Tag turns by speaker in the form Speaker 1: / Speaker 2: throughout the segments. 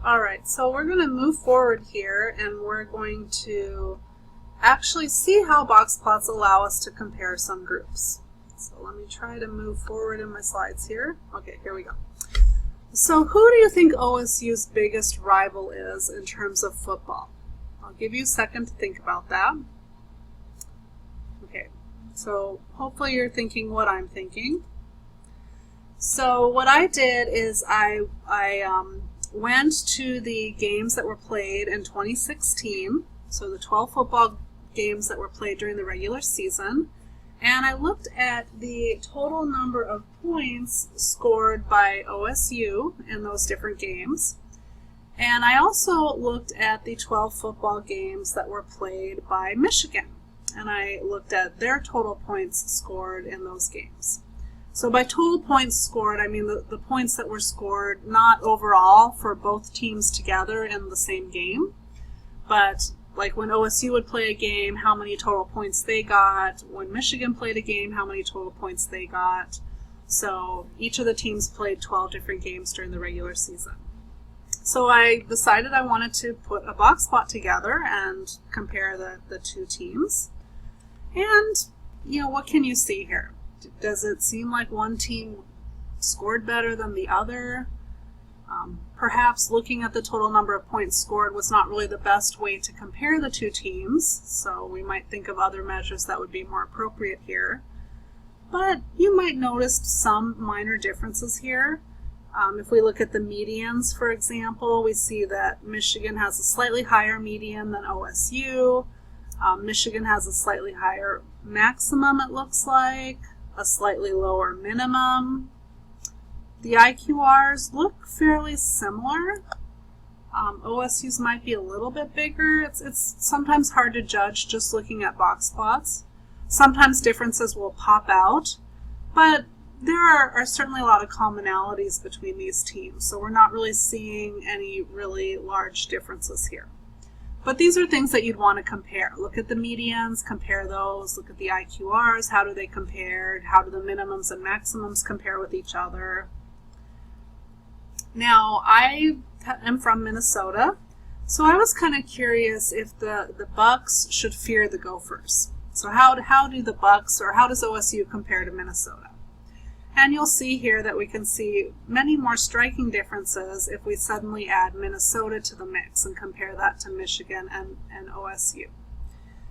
Speaker 1: Alright, so we're going to move forward here and we're going to actually see how box plots allow us to compare some groups. So let me try to move forward in my slides here. Okay, here we go. So who do you think OSU's biggest rival is in terms of football? I'll give you a second to think about that. Okay, so hopefully you're thinking what I'm thinking. So what I did is I went to the games that were played in 2016, so the 12 football games that were played during the regular season, and I looked at the total number of points scored by OSU in those different games. And I also looked at the 12 football games that were played by Michigan, and I looked at their total points scored in those games. So by total points scored, I mean the points that were scored not overall for both teams together in the same game, but like when OSU would play a game, how many total points they got. When Michigan played a game, how many total points they got. So each of the teams played 12 different games during the regular season. So I decided I wanted to put a box plot together and compare the two teams. And, you know, what can you see here? Does it seem like one team scored better than the other? Perhaps looking at the total number of points scored was not really the best way to compare the two teams, so we might think of other measures that would be more appropriate here. But you might notice some minor differences here. If we look at the medians, for example, we see that Michigan has a slightly higher median than OSU. Michigan has a slightly higher maximum, it looks like, a slightly lower minimum. The IQRs look fairly similar. OSU's might be a little bit bigger. It's sometimes hard to judge just looking at box plots. Sometimes differences will pop out, but there are certainly a lot of commonalities between these teams, so we're not really seeing any really large differences here. But these are things that you'd want to compare. Look at the medians, compare those, look at the IQRs, how do they compare, how do the minimums and maximums compare with each other. Now, I am from Minnesota, so I was kind of curious if the Bucks should fear the Gophers. So how do the Bucks, or how does OSU compare to Minnesota? And you'll see here that we can see many more striking differences if we suddenly add Minnesota to the mix and compare that to Michigan and OSU.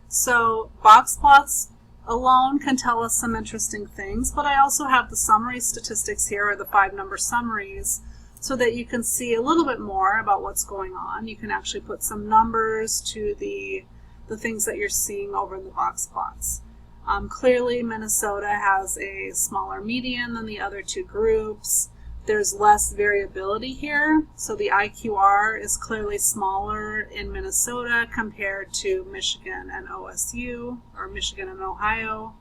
Speaker 1: So box plots alone can tell us some interesting things, but I also have the summary statistics here, or the 5-number summaries, so that you can see a little bit more about what's going on. You can actually put some numbers to the things that you're seeing over in the box plots. Clearly, Minnesota has a smaller median than the other two groups. There's less variability here, so the IQR is clearly smaller in Minnesota compared to Michigan and OSU, or Michigan and Ohio.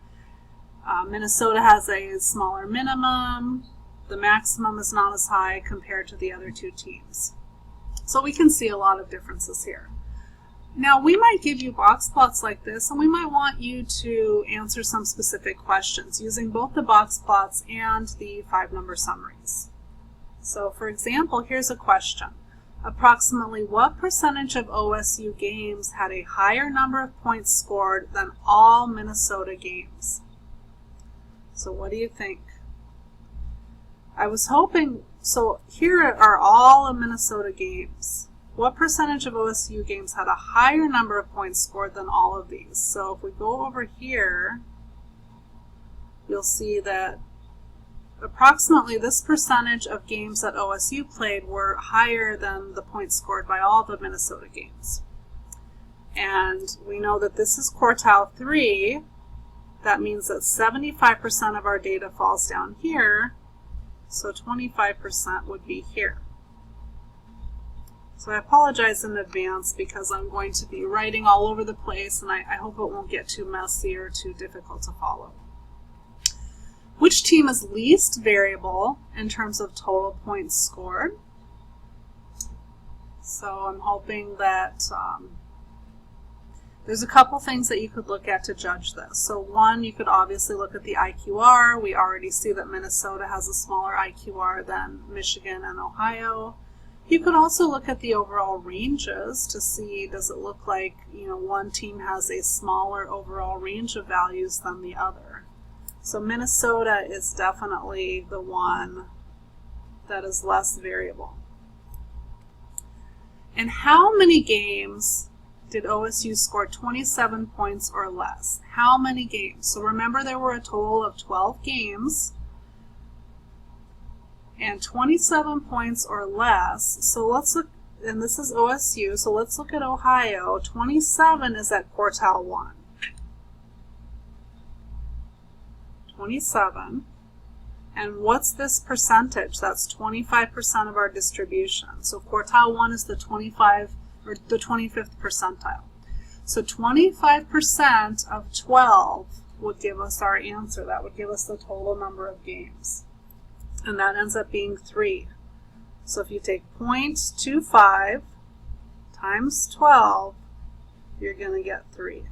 Speaker 1: Minnesota has a smaller minimum. The maximum is not as high compared to the other two teams. So we can see a lot of differences here. Now, we might give you box plots like this, and we might want you to answer some specific questions using both the box plots and the 5-number summaries. So, for example, here's a question. Approximately what percentage of OSU games had a higher number of points scored than all Minnesota games? So what do you think? I was hoping, so here are all of Minnesota games. What percentage of OSU games had a higher number of points scored than all of these? So if we go over here, you'll see that approximately this percentage of games that OSU played were higher than the points scored by all the Minnesota games. And we know that this is quartile 3. That means that 75% of our data falls down here, so 25% would be here. So I apologize in advance because I'm going to be writing all over the place, and I hope it won't get too messy or too difficult to follow. Which team is least variable in terms of total points scored? So I'm hoping that there's a couple things that you could look at to judge this. So one, you could obviously look at the IQR. We already see that Minnesota has a smaller IQR than Michigan and Ohio. You could also look at the overall ranges to see, does it look like, one team has a smaller overall range of values than the other. So Minnesota is definitely the one that is less variable. And how many games did OSU score 27 points or less? How many games? So remember, there were a total of 12 games and 27 points or less. So let's look, and this is OSU, so let's look at Ohio. 27 is at quartile 1. 27. And what's this percentage? That's 25% of our distribution. So quartile 1 is the 25 or the 25th percentile. So 25% of 12 would give us our answer. That would give us the total number of games. And that ends up being 3. So if you take 0.25 times 12, you're going to get 3.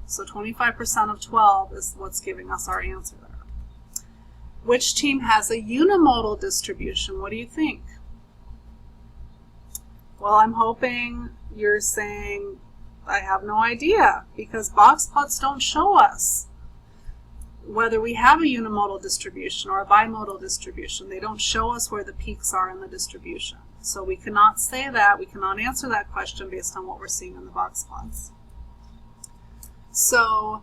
Speaker 1: So 25% of 12 is what's giving us our answer there. Which team has a unimodal distribution? What do you think? Well, I'm hoping you're saying, I have no idea, because box plots don't show us whether we have a unimodal distribution or a bimodal distribution. They don't show us where the peaks are in the distribution. So we cannot say that. We cannot answer that question based on what we're seeing in the box plots. So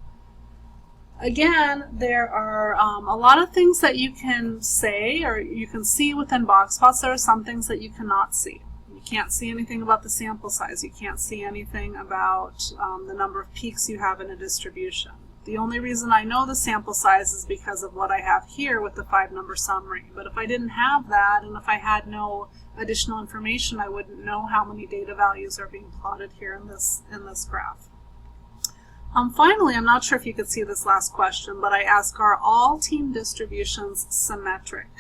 Speaker 1: again, there are a lot of things that you can say or you can see within box plots. There are some things that you cannot see. You can't see anything about the sample size. You can't see anything about the number of peaks you have in a distribution. The only reason I know the sample size is because of what I have here with the 5-number summary. But if I didn't have that, and if I had no additional information, I wouldn't know how many data values are being plotted here in this graph. Finally, I'm not sure if you could see this last question, but I ask, are all team distributions symmetric?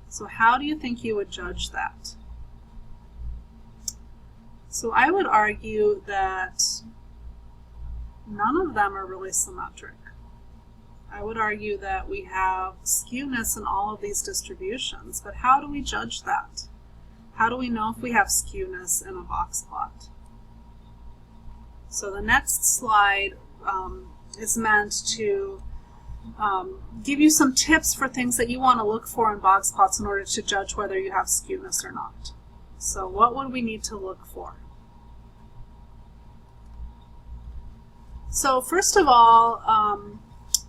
Speaker 1: So how do you think you would judge that? So I would argue that none of them are really symmetric. I would argue that we have skewness in all of these distributions, but how do we judge that? How do we know if we have skewness in a box plot? So the next slide is meant to give you some tips for things that you want to look for in box plots in order to judge whether you have skewness or not. So what would we need to look for? So first of all,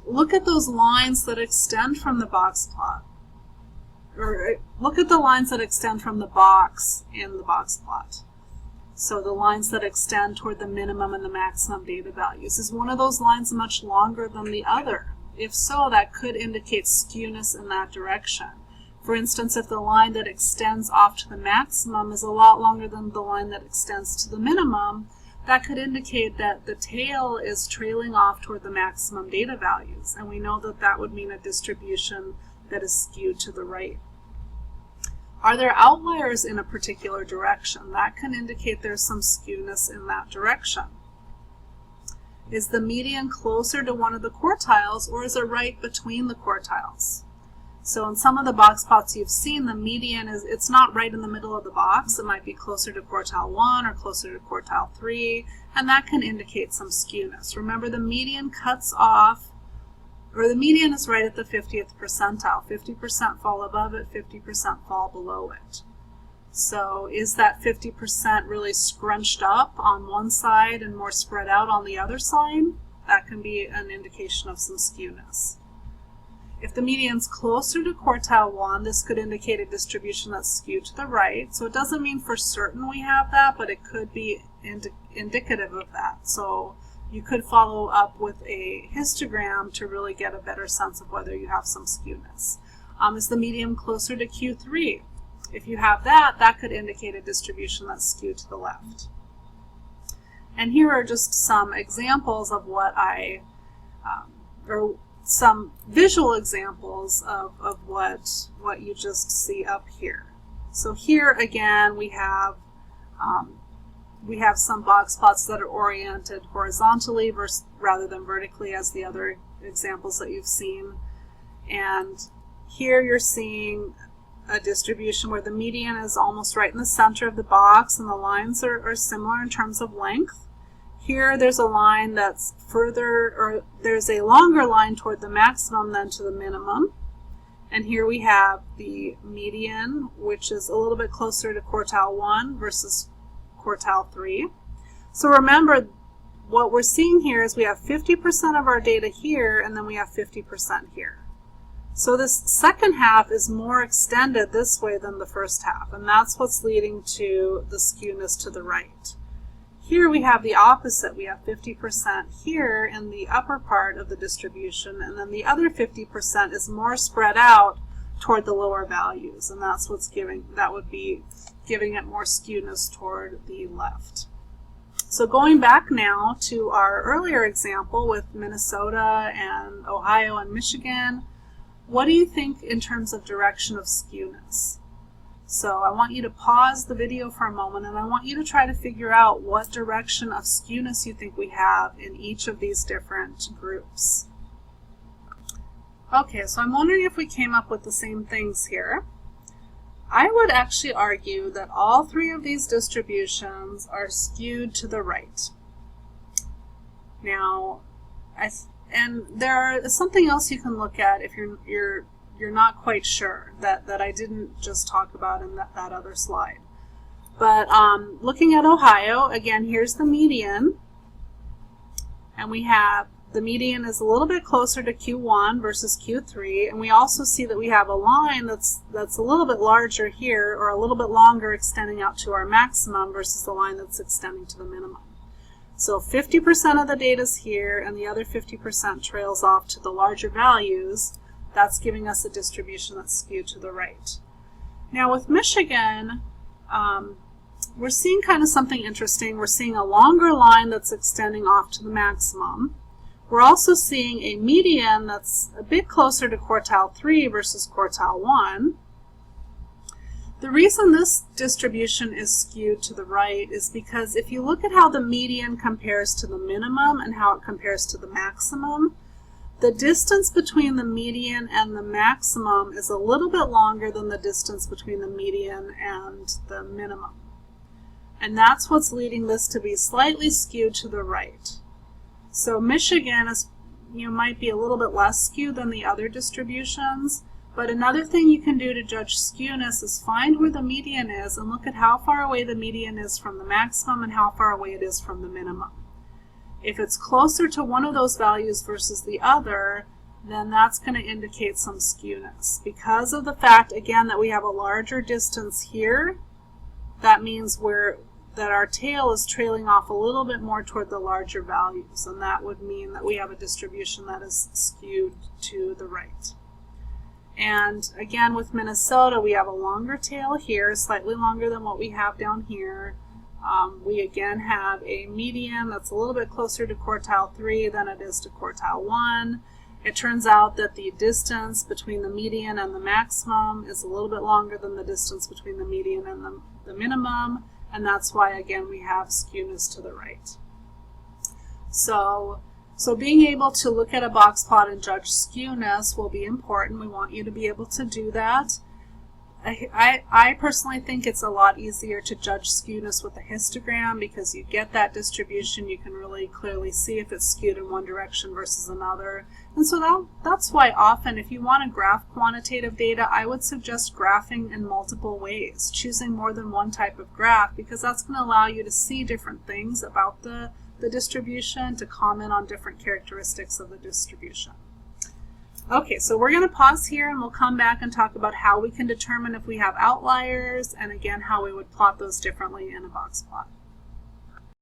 Speaker 1: look at those lines that extend from the box plot. Or look at the lines that extend from the box in the box plot. So the lines that extend toward the minimum and the maximum data values. Is one of those lines much longer than the other? If so, that could indicate skewness in that direction. For instance, if the line that extends off to the maximum is a lot longer than the line that extends to the minimum, that could indicate that the tail is trailing off toward the maximum data values. And we know that that would mean a distribution that is skewed to the right. Are there outliers in a particular direction? That can indicate there's some skewness in that direction. Is the median closer to one of the quartiles, or is it right between the quartiles? So in some of the box plots you've seen, the median it's not right in the middle of the box. It might be closer to quartile 1 or closer to quartile 3, and that can indicate some skewness. Remember, the median cuts off, or the median is right at the 50th percentile. 50% fall above it, 50% fall below it. So is that 50% really scrunched up on one side and more spread out on the other side? That can be an indication of some skewness. If the median's closer to quartile 1, this could indicate a distribution that's skewed to the right. So it doesn't mean for certain we have that, but it could be indicative of that. So you could follow up with a histogram to really get a better sense of whether you have some skewness. Is the median closer to Q3? If you have that, that could indicate a distribution that's skewed to the left. And here are just some examples of what or some visual examples of what you just see up here. So here again we have some box plots that are oriented horizontally rather than vertically as the other examples that you've seen. And here you're seeing a distribution where the median is almost right in the center of the box and the lines are similar in terms of length. Here there's a line that's further, or there's a longer line toward the maximum than to the minimum. And here we have the median, which is a little bit closer to quartile 1 versus quartile 3. So remember, what we're seeing here is we have 50% of our data here, and then we have 50% here. So this second half is more extended this way than the first half, and that's what's leading to the skewness to the right. Here we have the opposite. We have 50% here in the upper part of the distribution, and then the other 50% is more spread out toward the lower values, and that's what's that would be giving it more skewness toward the left. So going back now to our earlier example with Minnesota and Ohio and Michigan, what do you think in terms of direction of skewness? So I want you to pause the video for a moment, and I want you to try to figure out what direction of skewness you think we have in each of these different groups. Okay, so I'm wondering if we came up with the same things here. I would actually argue that all three of these distributions are skewed to the right. Now, and there is something else you can look at if you're not quite sure that I didn't just talk about in that other slide. But looking at Ohio, again, here's the median, and we have the median is a little bit closer to Q1 versus Q3, and we also see that we have a line that's a little bit larger here, or a little bit longer, extending out to our maximum versus the line that's extending to the minimum. So 50% of the data is here, and the other 50% trails off to the larger values. That's giving us a distribution that's skewed to the right. Now with Michigan, we're seeing kind of something interesting. We're seeing a longer line that's extending off to the maximum. We're also seeing a median that's a bit closer to quartile 3 versus quartile 1. The reason this distribution is skewed to the right is because if you look at how the median compares to the minimum and how it compares to the maximum, the distance between the median and the maximum is a little bit longer than the distance between the median and the minimum. And that's what's leading this to be slightly skewed to the right. So Michigan is, might be a little bit less skewed than the other distributions, but another thing you can do to judge skewness is find where the median is and look at how far away the median is from the maximum and how far away it is from the minimum. If it's closer to one of those values versus the other, then that's going to indicate some skewness. Because of the fact, again, that we have a larger distance here, that means that our tail is trailing off a little bit more toward the larger values, and that would mean that we have a distribution that is skewed to the right. And again, with Minnesota, we have a longer tail here, slightly longer than what we have down here. We again have a median that's a little bit closer to quartile 3 than it is to quartile 1. It turns out that the distance between the median and the maximum is a little bit longer than the distance between the median and the minimum, and that's why, again, we have skewness to the right. So being able to look at a box plot and judge skewness will be important. We want you to be able to do that. I personally think it's a lot easier to judge skewness with a histogram because you get that distribution. You can really clearly see if it's skewed in one direction versus another. And so that's why often if you want to graph quantitative data, I would suggest graphing in multiple ways, choosing more than one type of graph, because that's going to allow you to see different things about the distribution, to comment on different characteristics of the distribution. Okay, so we're going to pause here and we'll come back and talk about how we can determine if we have outliers, and again how we would plot those differently in a box plot.